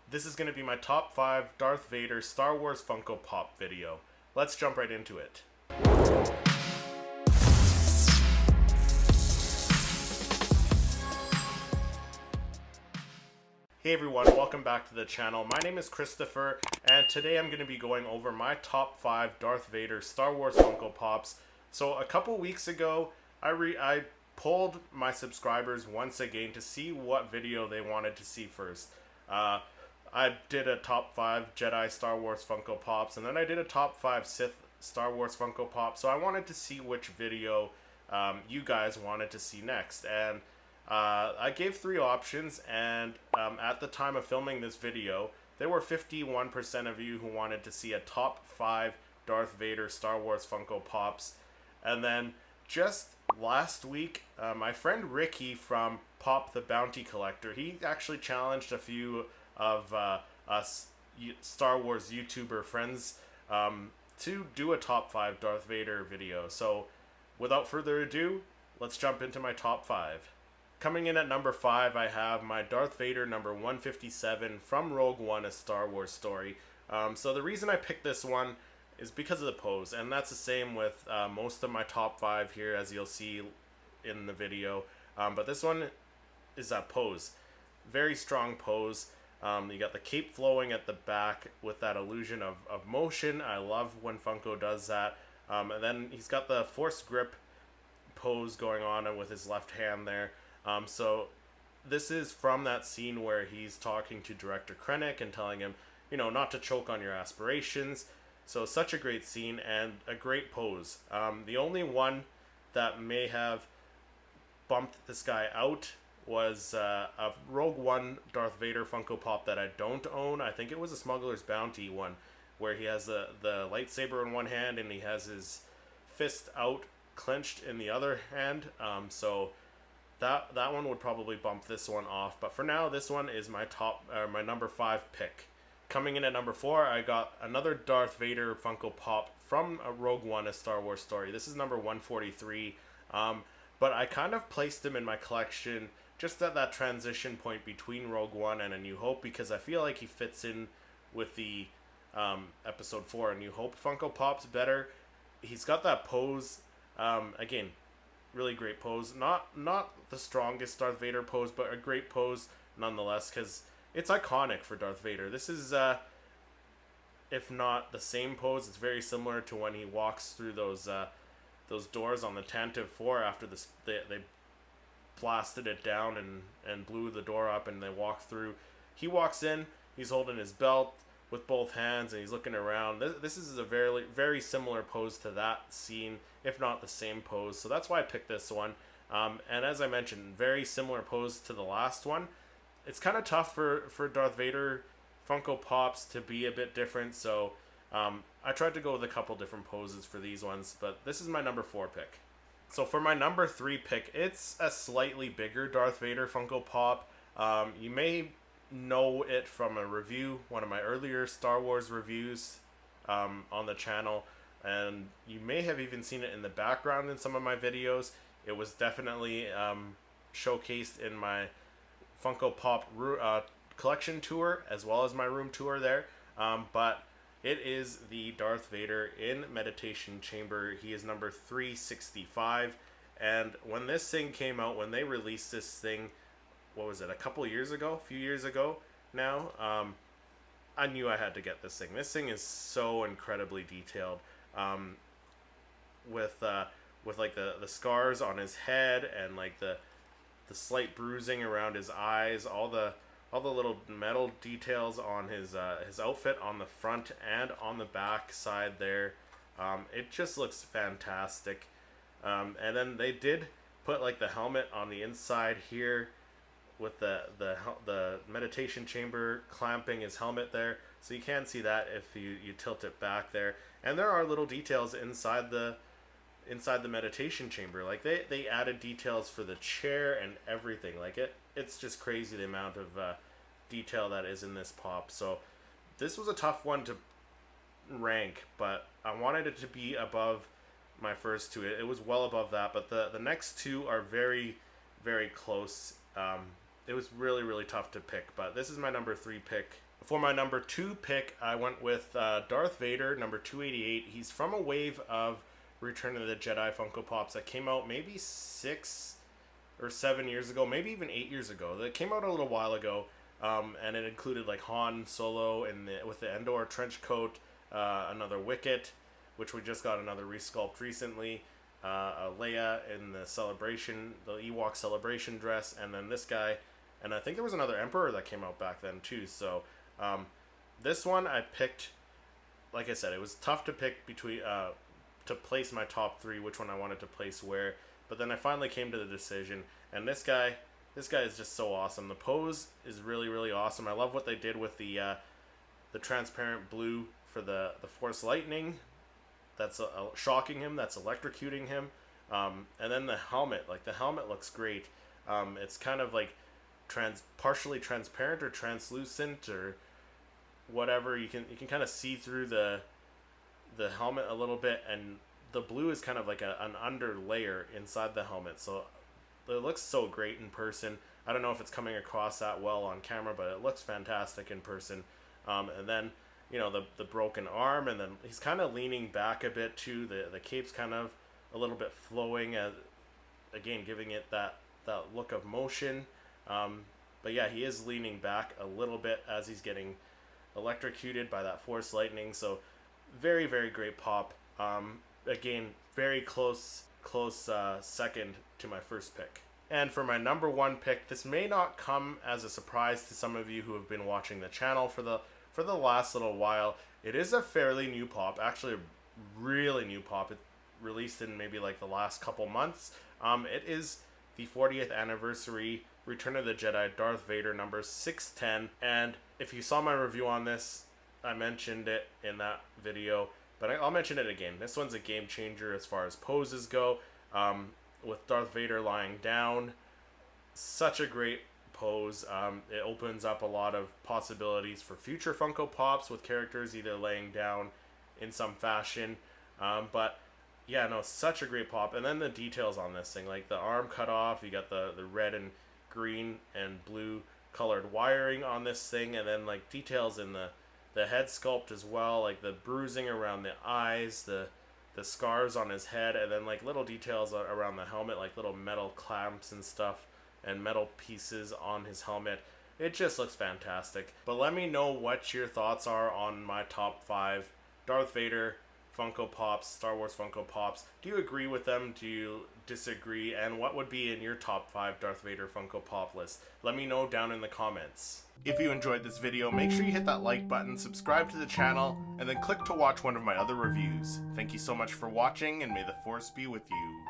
This is going to be my top 5 Darth Vader Star Wars Funko Pop video. Let's jump right into it. Hey everyone, welcome back to the channel. My name is Christopher, and today I'm going to be going over my top 5 Darth Vader Star Wars Funko Pops. So a couple weeks ago, I polled my subscribers once again to see what video they wanted to see first. I did a top 5 Jedi Star Wars Funko Pops, and then I did a top 5 Sith Star Wars Funko Pops. So I wanted to see which video you guys wanted to see next, and I gave 3 options, and at the time of filming this video, there were 51% of you who wanted to see a top 5 Darth Vader Star Wars Funko Pops. And then just last week, my friend Ricky from Pop the Bounty Collector, he actually challenged a few of us Star Wars YouTuber friends to do a top 5 Darth Vader video. So without further ado, let's jump into my top 5. Coming in at number 5, I have my Darth Vader number 157 from Rogue One: A Star Wars Story. So the reason I picked this one is because of the pose, and that's the same with most of my top 5 here, as you'll see in the video. But this one is that pose. Very strong pose. You got the cape flowing at the back with that illusion of motion. I love when Funko does that. And then he's got the force grip pose going on with his left hand there. So this is from that scene where he's talking to Director Krennic and telling him, you know, not to choke on your aspirations. So such a great scene and a great pose. The only one that may have bumped this guy out was a Rogue One Darth Vader Funko Pop that I don't own. I think it was a Smuggler's Bounty one, where he has the lightsaber in one hand and he has his fist out clenched in the other hand. So that one would probably bump this one off. But for now, this one is my my number 5 pick. Coming in at number 4, I got another Darth Vader Funko Pop from Rogue One: A Star Wars Story. This is number 143. But I kind of placed him in my collection just at that transition point between Rogue One and A New Hope, because I feel like he fits in with the Episode 4 A New Hope Funko Pops better. He's got that pose. Again, really great pose. Not the strongest Darth Vader pose, but a great pose nonetheless, because it's iconic for Darth Vader. This is, if not the same pose, it's very similar to when he walks through those doors on the Tantive 4 after they blasted it down and blew the door up, and they walk through. He walks in, he's holding his belt with both hands, and he's looking around. This is a very, very similar pose to that scene, if not the same pose. So that's why I picked this one. And as I mentioned, very similar pose to the last one. It's kind of tough for Darth Vader Funko Pops to be a bit different, so I tried to go with a couple different poses for these ones, but this is my number 4 pick. So for my number 3 pick, it's a slightly bigger Darth Vader Funko Pop. You may know it from a review, one of my earlier Star Wars reviews on the channel, and you may have even seen it in the background in some of my videos. It was definitely showcased in my Funko Pop collection tour, as well as my room tour there. But it is the Darth Vader in Meditation Chamber. He is number 365. And when this thing came out, when they released this thing, what was it, a few years ago now, I knew I had to get this thing. This thing is so incredibly detailed, with like the scars on his head, and like the slight bruising around his eyes, all the little metal details on his outfit on the front and on the back side there. It just looks fantastic. And then they did put like the helmet on the inside here, with the meditation chamber clamping his helmet there, so you can see that if you tilt it back there. And there are little details inside the meditation chamber. Like they added details for the chair and everything. Like it's just crazy the amount of detail that is in this pop. So this was a tough one to rank, but I wanted it to be above my first 2. It was well above that, but the next 2 are very, very close. It was really, really tough to pick, but this is my number 3 pick For my number 2 pick, I went with Darth Vader, number 288. He's from a wave of Return of the Jedi Funko Pops that came out maybe 6 or 7 years ago, maybe even 8 years ago. That came out a little while ago, and it included like Han Solo with the Endor trench coat, another Wicket, which we just got another resculpt recently, Leia in the Ewok celebration dress, and then this guy, and I think there was another Emperor that came out back then too. So this one I picked, like I said, it was tough to pick between to place my top 3, which one I wanted to place where, but then I finally came to the decision, and this guy is just so awesome. The pose is really, really awesome. I love what they did with the transparent blue for the Force Lightning. That's shocking him. That's electrocuting him. And then the helmet. Like, the helmet looks great. It's kind of like partially transparent or translucent or whatever. You can kind of see through the helmet a little bit, and the blue is kind of like an under layer inside the helmet. So it looks so great in person. I don't know if it's coming across that well on camera, but it looks fantastic in person. And then, you know, the broken arm, and then he's kind of leaning back a bit too. The cape's kind of a little bit flowing, again giving it that look of motion. But yeah, he is leaning back a little bit as he's getting electrocuted by that Force Lightning. So very, very great pop. Again, very close second to my first pick. And for my number 1 pick, this may not come as a surprise to some of you who have been watching the channel for the last little while. It is a fairly new pop, actually a really new pop. It released in maybe like the last couple months. It is the 40th anniversary Return of the Jedi Darth Vader number 610. And if you saw my review on this, I mentioned it in that video, but I'll mention it again. This one's a game changer as far as poses go. With Darth Vader lying down, such a great pose. It opens up a lot of possibilities for future Funko Pops with characters either laying down in some fashion. But yeah, no, such a great pop. And then the details on this thing, like the arm cut off, you got the red and green and blue colored wiring on this thing, and then like details in the head sculpt as well, like the bruising around the eyes, the scars on his head, and then like little details around the helmet, like little metal clamps and stuff and metal pieces on his helmet. It just looks fantastic. But let me know what your thoughts are on my top 5 Darth Vader Funko Pops, Star Wars Funko Pops. Do you agree with them? Do you disagree? And what would be in your top 5 Darth Vader Funko Pop list? Let me know down in the comments. If you enjoyed this video, make sure you hit that like button, subscribe to the channel, and then click to watch one of my other reviews. Thank you so much for watching, and may the Force be with you.